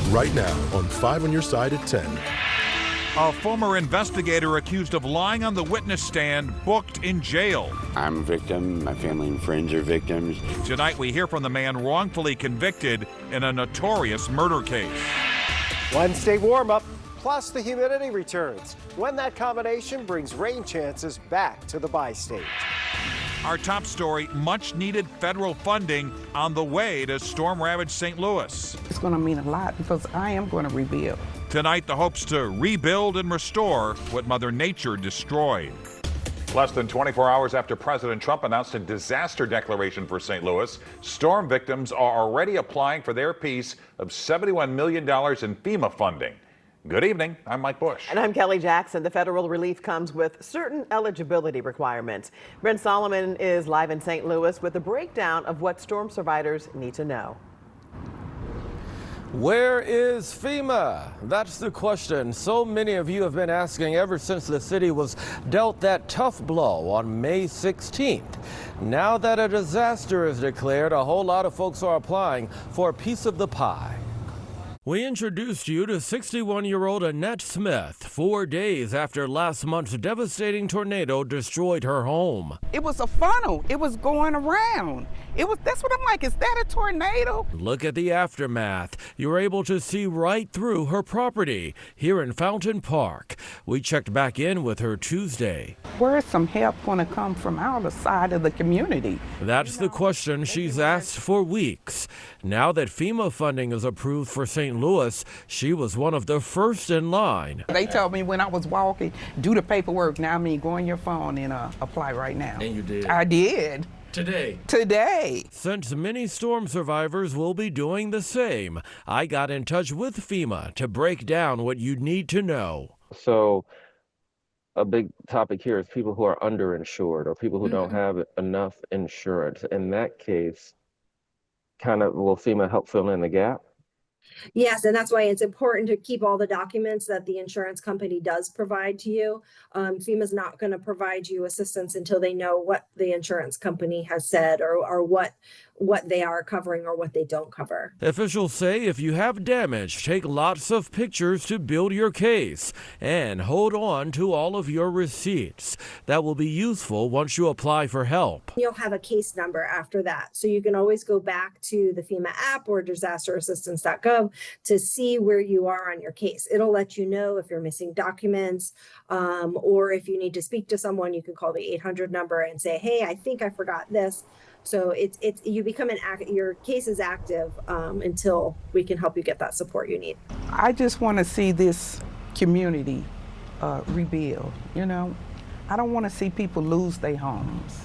right now on 5 on Your Side at 10. A former investigator accused of lying on the witness stand booked in jail. I'm a victim. My family and friends are victims. Tonight we hear from the man wrongfully convicted in a notorious murder case. Wednesday warm-up, plus the humidity returns. When that combination brings rain chances back to the bi-state. Our top story, much-needed federal funding on the way to storm-ravaged St. Louis. It's going to mean a lot because I am going to rebuild. Tonight, the hopes to rebuild and restore what Mother Nature destroyed. Less than 24 hours after President Trump announced a disaster declaration for St. Louis, storm victims are already applying for their piece of $71 million in FEMA funding. Good evening. I'm Mike Bush. And I'm Kelly Jackson. The federal relief comes with certain eligibility requirements. Brent Solomon is live in St. Louis with a breakdown of what storm survivors need to know. Where is FEMA? That's the question so many of you have been asking ever since the city was dealt that tough blow on May 16th. Now that a disaster is declared, a whole lot of folks are applying for a piece of the pie. We introduced you to 61-year-old Annette Smith 4 days after last month's devastating tornado destroyed her home. It was a funnel. It was going around. That's what I'm like, is that a tornado? Look at the aftermath. You're able to see right through her property here in Fountain Park. We checked back in with her Tuesday. Where is some help going to come from our side of the community? That's the question she's asked for weeks. Now that FEMA funding is approved for St. Louis, she was one of the first in line. They told me when I was walking, do the paperwork. Now I mean, go on your phone and apply right now. And you did? I did. Today. Since many storm survivors will be doing the same, I got in touch with FEMA to break down what you need to know. So a big topic here is people who are underinsured or people who don't have enough insurance. In that case, will FEMA help fill in the gap? Yes, and that's why it's important to keep all the documents that the insurance company does provide to you. FEMA's not going to provide you assistance until they know what the insurance company has said or what they are covering or what they don't cover. Officials say if you have damage, take lots of pictures to build your case and hold on to all of your receipts. That will be useful once you apply for help. You'll have a case number after that, so you can always go back to the FEMA app or disasterassistance.gov to see where you are on your case. It'll let you know if you're missing documents or if you need to speak to someone. You can call the 800 number and say, hey, I think I forgot this. So you become your case is active until we can help you get that support you need. I just want to see this community rebuild. I don't want to see people lose their homes.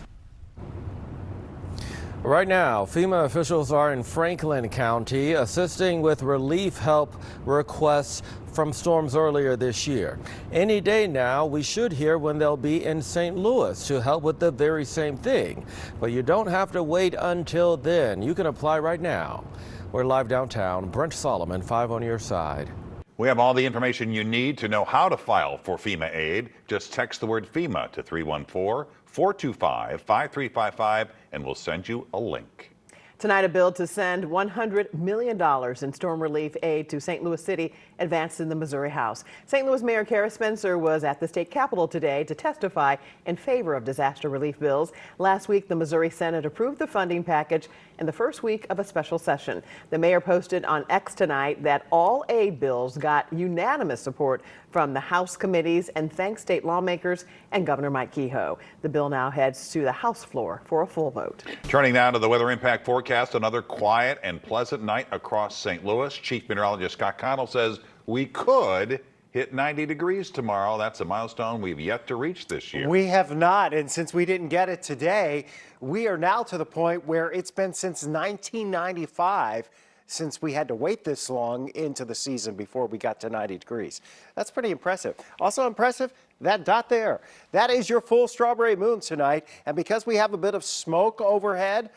Right now, FEMA officials are in Franklin County assisting with relief help requests from storms earlier this year. Any day now, we should hear when they'll be in St. Louis to help with the very same thing. But you don't have to wait until then. You can apply right now. We're live downtown. Brent Solomon, 5 on Your Side. We have all the information you need to know how to file for FEMA aid. Just text the word FEMA to 314-425-5355 and we'll send you a link. Tonight, a bill to send $100 million in storm relief aid to St. Louis City advanced in the Missouri House. St. Louis Mayor Kara Spencer was at the state capitol today to testify in favor of disaster relief bills. Last week, the Missouri Senate approved the funding package in the first week of a special session. The mayor posted on X tonight that all aid bills got unanimous support from the House committees and thanks state lawmakers and Governor Mike Kehoe. The bill now heads to the House floor for a full vote. Turning now to the weather impact forecast, another quiet and pleasant night across St. Louis. Chief Meteorologist Scott Connell says we could hit 90 degrees tomorrow. That's a milestone we've yet to reach this year. We have not, and since we didn't get it today, we are now to the point where it's been since 1995 since we had to wait this long into the season before we got to 90 degrees. That's pretty impressive. Also impressive, that dot there. That is your full strawberry moon tonight, and because we have a bit of smoke overhead,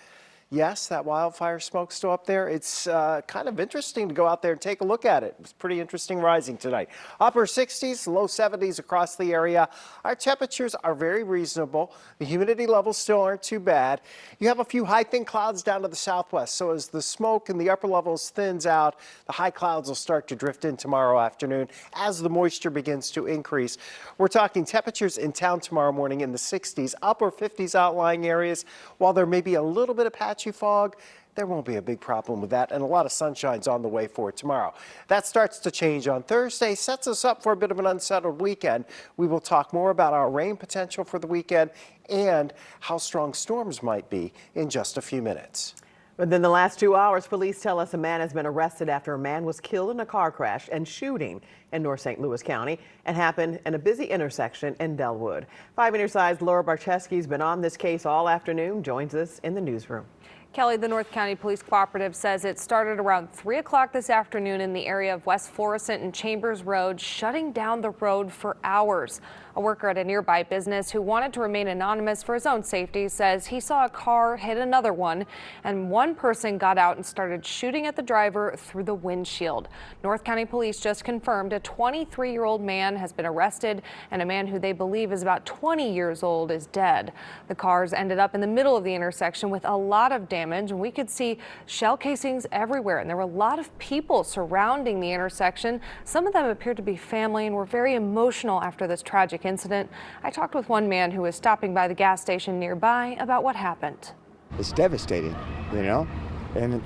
Yes, that wildfire smoke still up there. It's kind of interesting to go out there and take a look at it. It's pretty interesting rising tonight. Upper 60s, low 70s across the area. Our temperatures are very reasonable. The humidity levels still aren't too bad. You have a few high thin clouds down to the southwest. So as the smoke in the upper levels thins out, the high clouds will start to drift in tomorrow afternoon as the moisture begins to increase. We're talking temperatures in town tomorrow morning in the 60s, upper 50s outlying areas. While there may be a little bit of patchy fog, there won't be a big problem with that, and a lot of sunshine's on the way for tomorrow. That starts to change on Thursday, sets us up for a bit of an unsettled weekend. We will talk more about our rain potential for the weekend and how strong storms might be in just a few minutes. Within the last 2 hours, police tell us a man has been arrested after a man was killed in a car crash and shooting in North St. Louis County. It happened in a busy intersection in Delwood. 5 on your side's Laura Barcheski's been on this case all afternoon, joins us in the newsroom. Kelly, the North County Police Cooperative says it started around 3 o'clock this afternoon in the area of West Florissant and Chambers Road, shutting down the road for hours. A worker at a nearby business who wanted to remain anonymous for his own safety says he saw a car hit another one, and one person got out and started shooting at the driver through the windshield. North County Police just confirmed a 23-year-old man has been arrested, and a man who they believe is about 20 years old is dead. The cars ended up in the middle of the intersection with a lot of damage, and we could see shell casings everywhere, and there were a lot of people surrounding the intersection. Some of them appeared to be family and were very emotional after this tragic incident. I talked with one man who was stopping by the gas station nearby about what happened. It's devastating, you know, and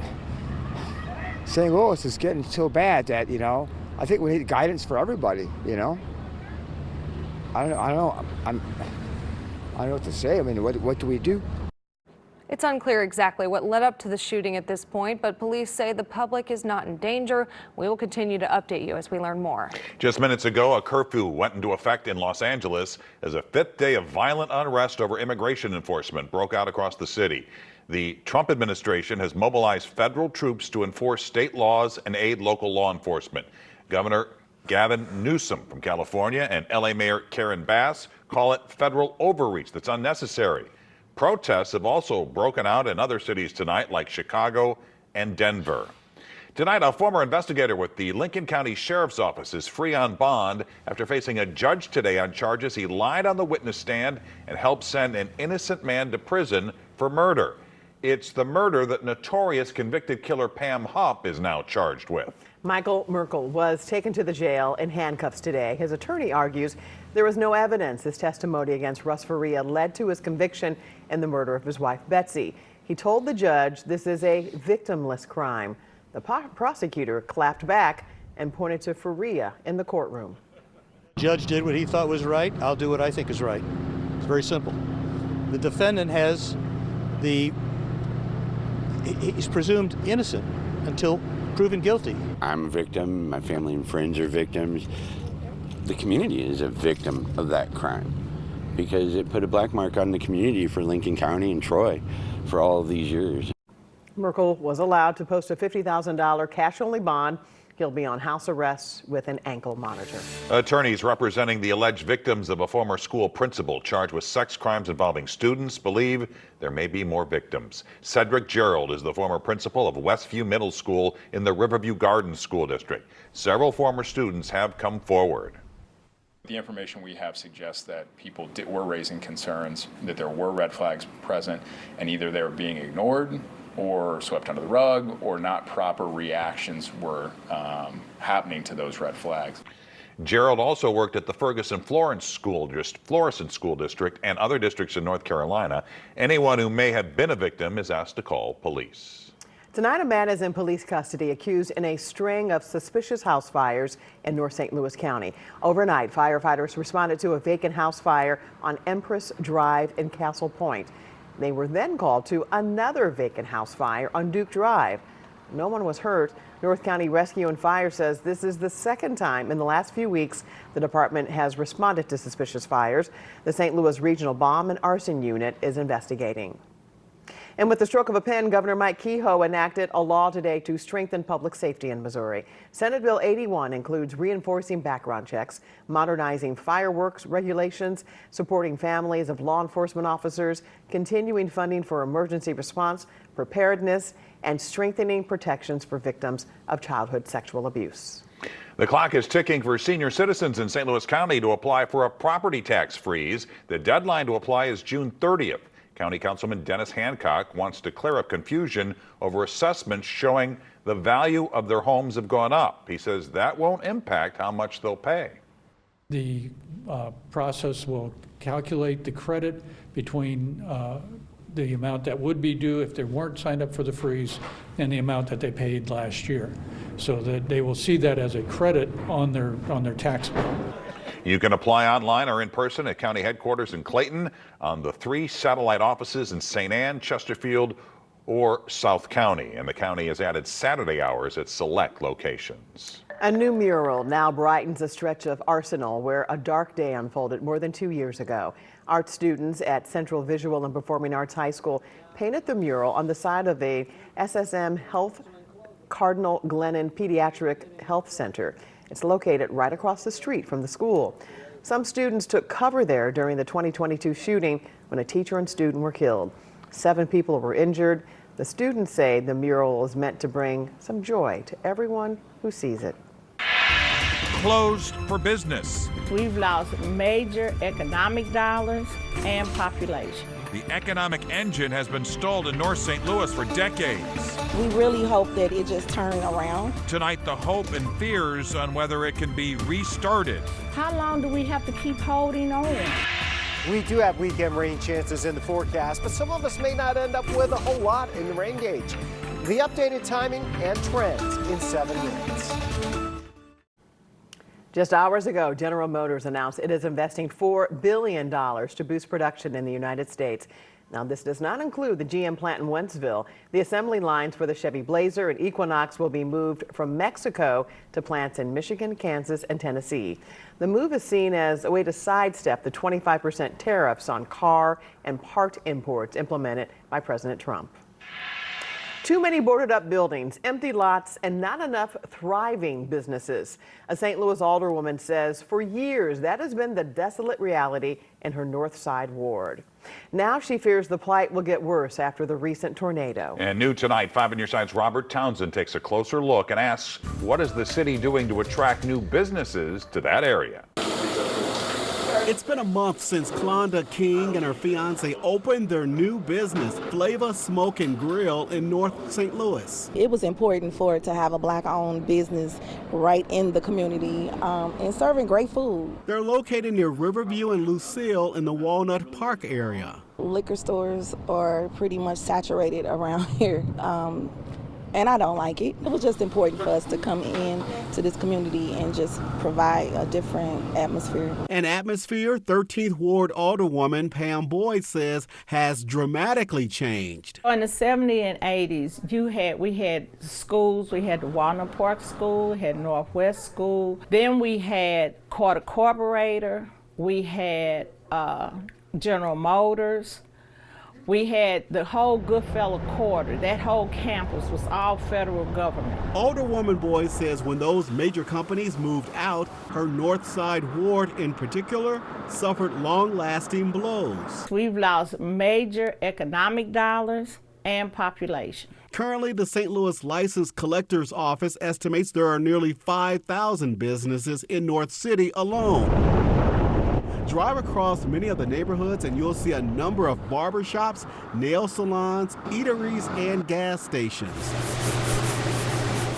St. Louis is getting so bad that, you know, I think we need guidance for everybody, you know. I don't know what to say. I mean, what do we do? It's unclear exactly what led up to the shooting at this point, but police say the public is not in danger. We will continue to update you as we learn more. Just minutes ago, a curfew went into effect in Los Angeles as a fifth day of violent unrest over immigration enforcement broke out across the city. The Trump administration has mobilized federal troops to enforce state laws and aid local law enforcement. Governor Gavin Newsom from California and LA Mayor Karen Bass call it federal overreach that's unnecessary. Protests have also broken out in other cities tonight, like Chicago and Denver. Tonight, a former investigator with the Lincoln County Sheriff's Office is free on bond after facing a judge today on charges he lied on the witness stand and helped send an innocent man to prison for murder. It's the murder that notorious convicted killer Pam Hupp is now charged with. Michael Merkel was taken to the jail in handcuffs today. His attorney argues there was no evidence his testimony against Russ Faria led to his conviction in the murder of his wife, Betsy. He told the judge this is a victimless crime. The prosecutor clapped back and pointed to Faria in the courtroom. The judge did what he thought was right. I'll do what I think is right. It's very simple. The defendant he's presumed innocent until proven guilty. I'm a victim. My family and friends are victims. The community is a victim of that crime because it put a black mark on the community for Lincoln County and Troy for all of these years. Merkel was allowed to post a $50,000 cash-only bond. He'll be on house arrest with an ankle monitor. Attorneys representing the alleged victims of a former school principal charged with sex crimes involving students believe there may be more victims. Cedric Gerald is the former principal of Westview Middle School in the Riverview Gardens School District. Several former students have come forward. The information we have suggests that people were raising concerns, that there were red flags present, and either they were being ignored or swept under the rug, or not proper reactions were happening to those red flags. Gerald also worked at the Ferguson Florissant School District and other districts in North Carolina. Anyone who may have been a victim is asked to call police. Tonight, a man is in police custody accused in a string of suspicious house fires in North St. Louis County. Overnight, firefighters responded to a vacant house fire on Empress Drive in Castle Point. They were then called to another vacant house fire on Duke Drive. No one was hurt. North County Rescue and Fire says this is the second time in the last few weeks the department has responded to suspicious fires. The St. Louis Regional Bomb and Arson Unit is investigating. And with the stroke of a pen, Governor Mike Kehoe enacted a law today to strengthen public safety in Missouri. Senate Bill 81 includes reinforcing background checks, modernizing fireworks regulations, supporting families of law enforcement officers, continuing funding for emergency response, preparedness, and strengthening protections for victims of childhood sexual abuse. The clock is ticking for senior citizens in St. Louis County to apply for a property tax freeze. The deadline to apply is June 30th. County Councilman Dennis Hancock wants to clear up confusion over assessments showing the value of their homes have gone up. He says that won't impact how much they'll pay. The process will calculate the credit between the amount that would be due if they weren't signed up for the freeze and the amount that they paid last year, so that they will see that as a credit on their tax bill. You can apply online or in person at county headquarters in Clayton, on the 3 satellite offices in St. Anne, Chesterfield, or South County. And the county has added Saturday hours at select locations. A new mural now brightens a stretch of Arsenal where a dark day unfolded more than 2 years ago. Art students at Central Visual and Performing Arts High School painted the mural on the side of a SSM Health Cardinal Glennon Pediatric Health Center. It's located right across the street from the school. Some students took cover there during the 2022 shooting when a teacher and student were killed. 7 people were injured. The students say the mural is meant to bring some joy to everyone who sees it. Closed for business. We've lost major economic dollars and population. The economic engine has been stalled in North St. Louis for decades. We really hope that it just turns around. Tonight, the hope and fears on whether it can be restarted. How long do we have to keep holding on? We do have weekend rain chances in the forecast, but some of us may not end up with a whole lot in the rain gauge. The updated timing and trends in 7 minutes. Just hours ago, General Motors announced it is investing $4 billion to boost production in the United States. Now, this does not include the GM plant in Wentzville. The assembly lines for the Chevy Blazer and Equinox will be moved from Mexico to plants in Michigan, Kansas, and Tennessee. The move is seen as a way to sidestep the 25% tariffs on car and part imports implemented by President Trump. Too many boarded up buildings, empty lots, and not enough thriving businesses. A St. Louis alderwoman says for years that has been the desolate reality in her North Side ward. Now she fears the plight will get worse after the recent tornado. And new tonight, 5 on Your Side's Robert Townsend takes a closer look and asks, what is the city doing to attract new businesses to that area? It's been a month since Klonda King and her fiance opened their new business, Flavor Smoke and Grill, in North St. Louis. It was important for it to have a Black-owned business right in the community and serving great food. They're located near Riverview and Lucille in the Walnut Park area. Liquor stores are pretty much saturated around here. And I don't like it. It was just important for us to come in to this community and just provide a different atmosphere. An atmosphere 13th Ward Alderwoman Pam Boyd says has dramatically changed. In the 70s and 80s, we had schools. We had the Walnut Park School, we had Northwest School. Then we had Carter Corporator. We had General Motors. We had the whole Goodfellow Quarter. That whole campus was all federal government. Alderwoman Boyd says when those major companies moved out, her North Side ward in particular suffered long-lasting blows. We've lost major economic dollars and population. Currently, the St. Louis License Collector's Office estimates there are nearly 5,000 businesses in North City alone. Drive across many of the neighborhoods and you'll see a number of barbershops, nail salons, eateries, and gas stations.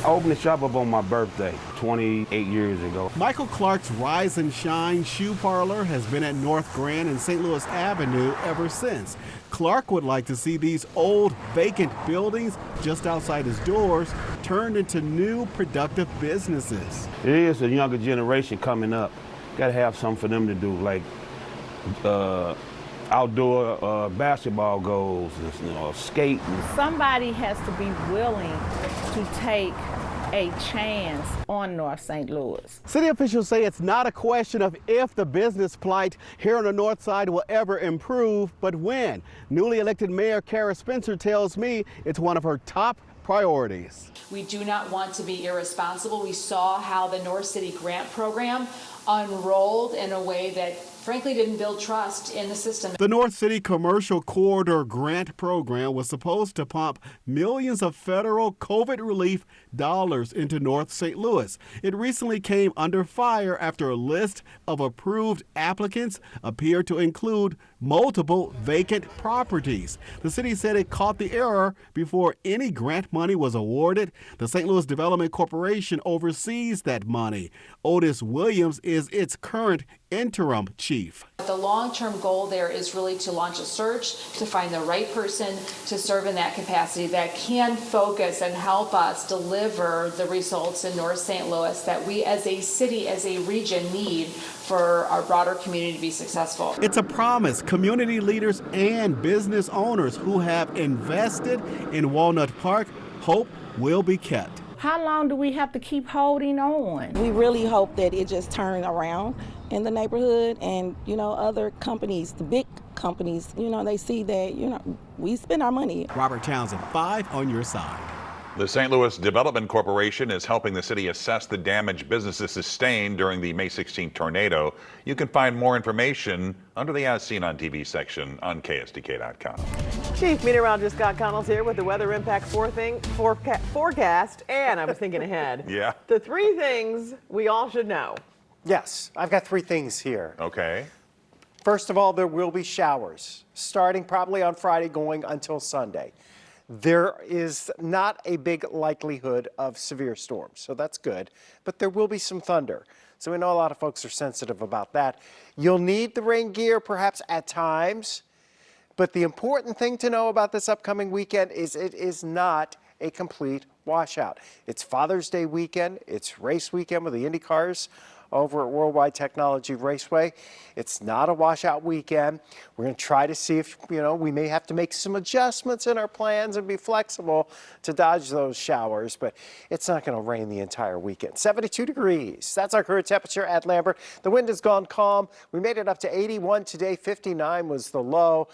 I opened the shop up on my birthday 28 years ago. Michael Clark's Rise and Shine Shoe Parlor has been at North Grand and St. Louis Avenue ever since. Clark would like to see these old vacant buildings just outside his doors turned into new productive businesses. It is a younger generation coming up. Got to have something for them to do, like outdoor basketball goals, skating. Somebody has to be willing to take a chance on North St. Louis. City officials say it's not a question of if the business plight here on the North Side will ever improve, but when. Newly elected Mayor Kara Spencer tells me it's one of her top priorities. We do not want to be irresponsible. We saw how the North City Grant Program unrolled in a way that frankly didn't build trust in the system. The North City Commercial Corridor Grant Program was supposed to pump millions of federal COVID relief dollars into North St. Louis. It recently came under fire after a list of approved applicants appeared to include multiple vacant properties. The city said it caught the error before any grant money was awarded. The St. Louis Development Corporation oversees that money. Otis Williams is its current interim chief. The long-term goal there is really to launch a search to find the right person to serve in that capacity that can focus and help us deliver the results in North St. Louis that we as a city, as a region need for our broader community to be successful. It's a promise community leaders and business owners who have invested in Walnut Park hope will be kept. How long do we have to keep holding on? We really hope that it just turns around in the neighborhood, and other companies, the big companies, they see that we spend our money. Robert Townsend, 5 on your side. The St. Louis Development Corporation is helping the city assess the damage businesses sustained during the May 16th tornado. You can find more information under the As Seen on TV section on KSDK.com. Chief Meteorologist Scott Connell's here with the weather impact forecast, and I was thinking ahead. Yeah. The 3 things we all should know. Yes, I've got 3 things here. Okay. First of all, there will be showers starting probably on Friday going until Sunday. There is not a big likelihood of severe storms, so that's good, but there will be some thunder. So we know a lot of folks are sensitive about that. You'll need the rain gear perhaps at times, but the important thing to know about this upcoming weekend is it is not a complete washout. It's Father's Day weekend, it's race weekend with the Indy cars over at Worldwide Technology Raceway. It's not a washout weekend. We're going to try to see if, we may have to make some adjustments in our plans and be flexible to dodge those showers, but it's not going to rain the entire weekend. 72 degrees. That's our current temperature at Lambert. The wind has gone calm. We made it up to 81 today. 59 was the low.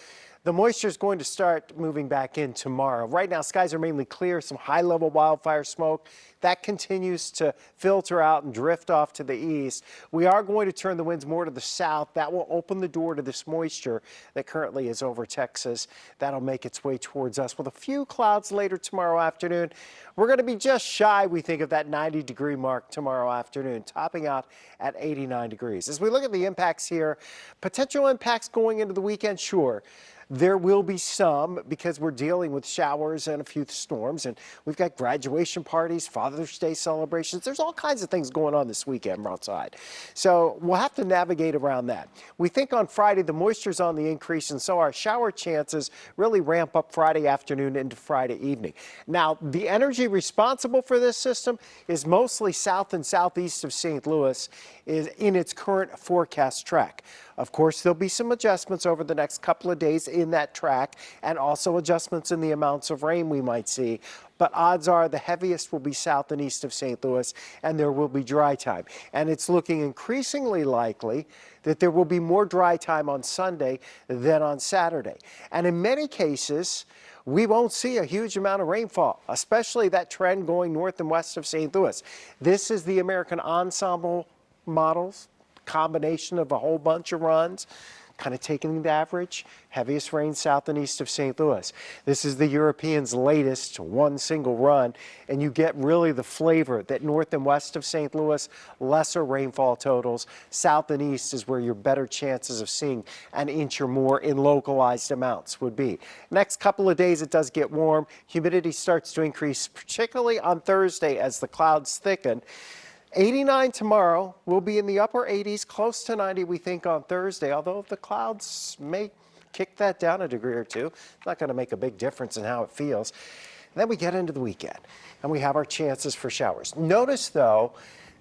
The moisture is going to start moving back in tomorrow. Right now, skies are mainly clear, some high-level wildfire smoke. That continues to filter out and drift off to the east. We are going to turn the winds more to the south. That will open the door to this moisture that currently is over Texas. That'll make its way towards us with a few clouds later tomorrow afternoon. We're going to be just shy, we think, of that 90-degree mark tomorrow afternoon, topping out at 89 degrees. As we look at the impacts here, potential impacts going into the weekend, sure. There will be some because we're dealing with showers and a few storms, and we've got graduation parties, Father's Day celebrations. There's all kinds of things going on this weekend outside. So we'll have to navigate around that. We think on Friday the moisture's on the increase, and so our shower chances really ramp up Friday afternoon into Friday evening. Now, the energy responsible for this system is mostly south and southeast of St. Louis is in its current forecast track. Of course, there'll be some adjustments over the next couple of days in that track, and also adjustments in the amounts of rain we might see. But odds are the heaviest will be south and east of St. Louis, and there will be dry time. And it's looking increasingly likely that there will be more dry time on Sunday than on Saturday. And in many cases, we won't see a huge amount of rainfall, especially that trend going north and west of St. Louis. This is the American Ensemble models, combination of a whole bunch of runs, kind of taking the average. Heaviest rain south and east of St. Louis. This is the Europeans' latest one single run, and you get really the flavor that north and west of St. Louis, lesser rainfall totals. South and east is where your better chances of seeing an inch or more in localized amounts would be. Next couple of days, it does get warm. Humidity starts to increase, particularly on Thursday as the clouds thicken. 89 tomorrow. We'll be in the upper 80s, close to 90, we think, on Thursday, although the clouds may kick that down a degree or two. It's not going to make a big difference in how it feels. And then we get into the weekend, and we have our chances for showers. Notice, though,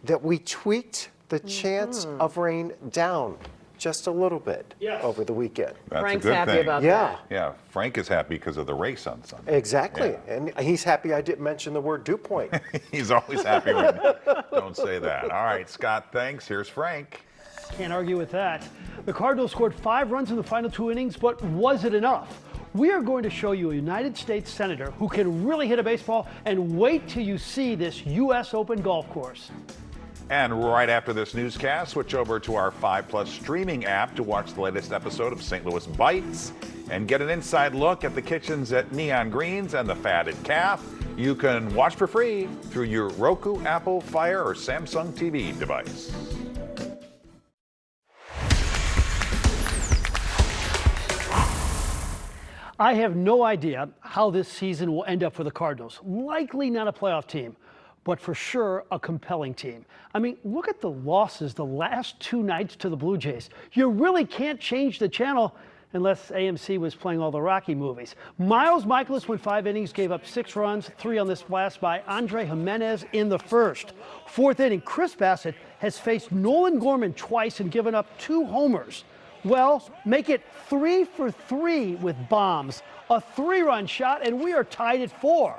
that we tweaked the chance of rain down just a little bit over the weekend. That's Frank's a good happy thing. about that. Yeah, Frank is happy because of the race on Sunday. Exactly. Yeah. And he's happy I didn't mention the word dew point. He's always happy when don't say that. All right, Scott, thanks. Here's Frank. Can't argue with that. The Cardinals scored 5 runs in the final 2 innings, but was it enough? We are going to show you a United States Senator who can really hit a baseball, and wait till you see this U.S. Open golf course. And right after this newscast, switch over to our 5+ streaming app to watch the latest episode of St. Louis Bites and get an inside look at the kitchens at Neon Greens and the Fatted Calf. You can watch for free through your Roku, Apple, Fire, or Samsung TV device. I have no idea how this season will end up for the Cardinals. Likely not a playoff team, but for sure a compelling team. I mean, look at the losses the last 2 nights to the Blue Jays. You really can't change the channel unless AMC was playing all the Rocky movies. Miles Michaelis went 5 innings, gave up 6 runs, 3 on this blast by Andre Jimenez in the first. 4th inning, Chris Bassett has faced Nolan Gorman twice and given up 2 homers. Well, make it 3 for 3 with bombs, a 3-run shot, and we are tied at 4.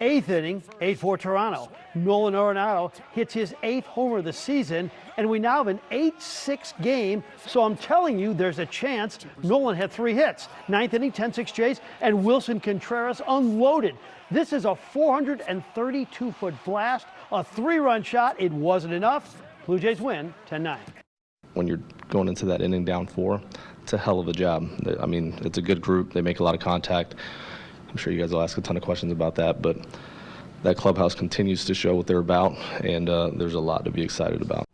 8th inning, 8-4 Toronto. Nolan Arenado hits his 8th homer of the season, and we now have an 8-6 game, so I'm telling you there's a chance. Nolan had 3 hits. 9th inning, 10-6 Jays, and Wilson Contreras unloaded. This is a 432-foot blast, a 3-run shot. It wasn't enough. Blue Jays win 10-9. When you're going into that inning down 4, it's a hell of a job. I mean, it's a good group. They make a lot of contact. I'm sure you guys will ask a ton of questions about that, but that clubhouse continues to show what they're about, and there's a lot to be excited about.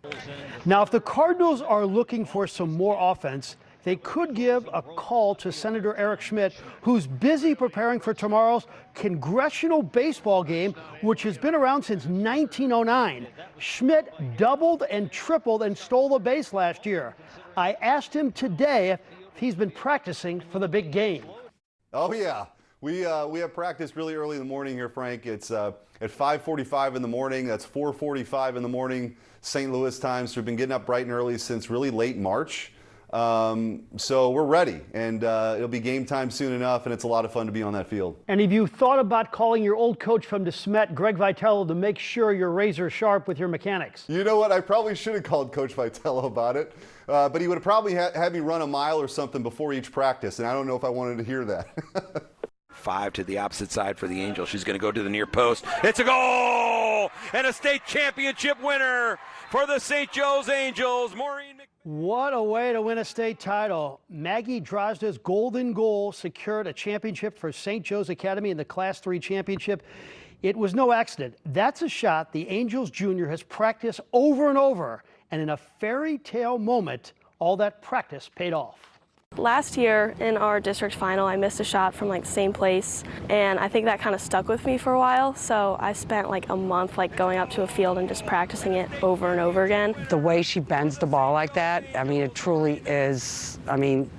Now, if the Cardinals are looking for some more offense, they could give a call to Senator Eric Schmidt, who's busy preparing for tomorrow's congressional baseball game, which has been around since 1909. Schmidt doubled and tripled and stole a base last year. I asked him today if he's been practicing for the big game. Oh, yeah. We have practice really early in the morning here, Frank. It's at 5:45 in the morning. That's 4:45 in the morning St. Louis time. So we've been getting up bright and early since really late March. So we're ready, and it'll be game time soon enough, and it's a lot of fun to be on that field. And have you thought about calling your old coach from DeSmet, Greg Vitello, to make sure you're razor sharp with your mechanics? You know what? I probably should have called Coach Vitello about it, but he would have probably had me run a mile or something before each practice, and I don't know if I wanted to hear that. 5 to the opposite side for the Angels. She's going to go to the near post. It's a goal! And a state championship winner for the St. Joe's Angels, Maureen. What a way to win a state title. Maggie Drozda's golden goal secured a championship for St. Joe's Academy in the Class 3 championship. It was no accident. That's a shot the Angels junior has practiced over and over. And in a fairy tale moment, all that practice paid off. Last year in our district final, I missed a shot from the same place, and I think that kind of stuck with me for a while. So I spent a month going up to a field and just practicing it over and over again. The way she bends the ball like that, I mean, it truly is,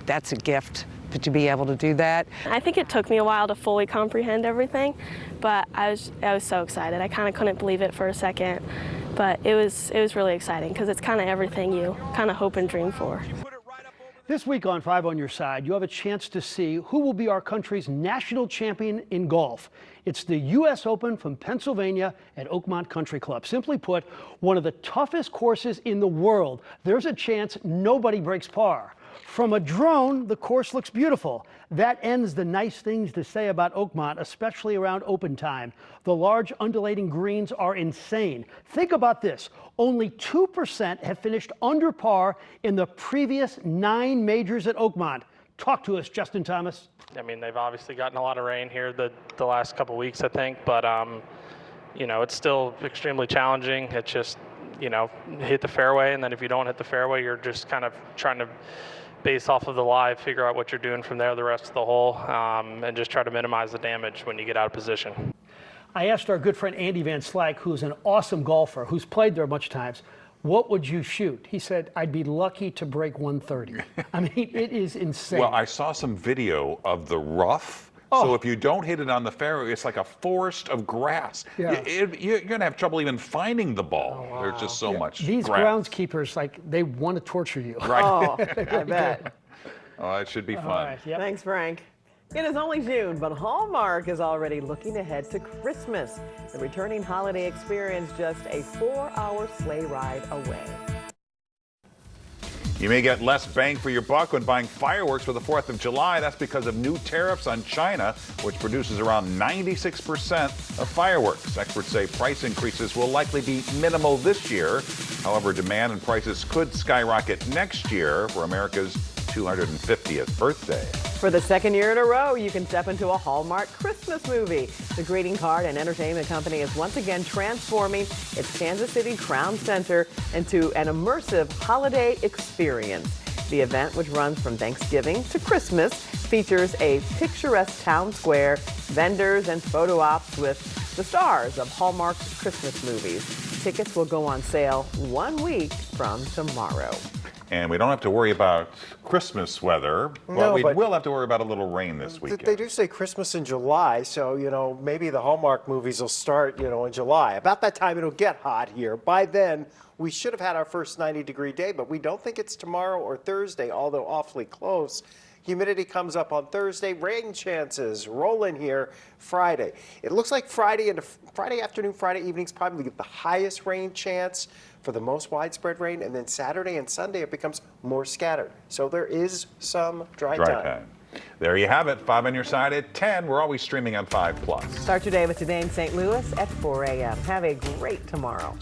that's a gift to be able to do that. I think it took me a while to fully comprehend everything, but I was so excited. I kind of couldn't believe it for a second, but it was really exciting because it's kind of everything you kind of hope and dream for. This week on 5 on Your Side, you have a chance to see who will be our country's national champion in golf. It's the U.S. Open from Pennsylvania at Oakmont Country Club. Simply put, one of the toughest courses in the world. There's a chance nobody breaks par. From a drone, the course looks beautiful. That ends the nice things to say about Oakmont, especially around open time. The large undulating greens are insane. Think about this. Only 2% have finished under par in the previous 9 majors at Oakmont. Talk to us, Justin Thomas. I mean, they've obviously gotten a lot of rain here the last couple of weeks, I think, but it's still extremely challenging. It's just, hit the fairway, and then if you don't hit the fairway, you're just kind of trying to base off of the live, figure out what you're doing from there the rest of the hole, and just try to minimize the damage when you get out of position. I asked our good friend Andy Van Slyke, who's an awesome golfer, who's played there a bunch of times, what would you shoot? He said, I'd be lucky to break 130. I mean, it is insane. Well, I saw some video of the rough. Oh. So if you don't hit it on the fairway, it's like a forest of grass. Yeah. You're going to have trouble even finding the ball. Oh, wow. There's just so much These grass. groundskeepers, they want to torture you. Right. Oh, I bet. Oh, it should be fun. Right, yep. Thanks, Frank. It is only June, but Hallmark is already looking ahead to Christmas. The returning holiday experience just a 4-hour sleigh ride away. You may get less bang for your buck when buying fireworks for the 4th of July. That's because of new tariffs on China, which produces around 96% of fireworks. Experts say price increases will likely be minimal this year. However, demand and prices could skyrocket next year for America's 250th birthday. For the second year in a row, you can step into a Hallmark Christmas movie. The greeting card and entertainment company is once again transforming its Kansas City Crown Center into an immersive holiday experience. The event, which runs from Thanksgiving to Christmas, features a picturesque town square, vendors, and photo ops with the stars of Hallmark's Christmas movies. Tickets will go on sale 1 week from tomorrow. And we don't have to worry about Christmas weather, but we will have to worry about a little rain this weekend. They do say Christmas in July, so, maybe the Hallmark movies will start, in July. About that time, it'll get hot here. By then, we should have had our first 90-degree day, but we don't think it's tomorrow or Thursday, although awfully close. Humidity comes up on Thursday. Rain chances roll in here Friday. It looks like Friday afternoon, Friday evening's probably the highest rain chance for the most widespread rain, and then Saturday and Sunday it becomes more scattered. So there is some dry time. There you have it. 5 on your side at 10. We're always streaming on 5+. Start your day with Today in St. Louis at 4 a.m. Have a great tomorrow.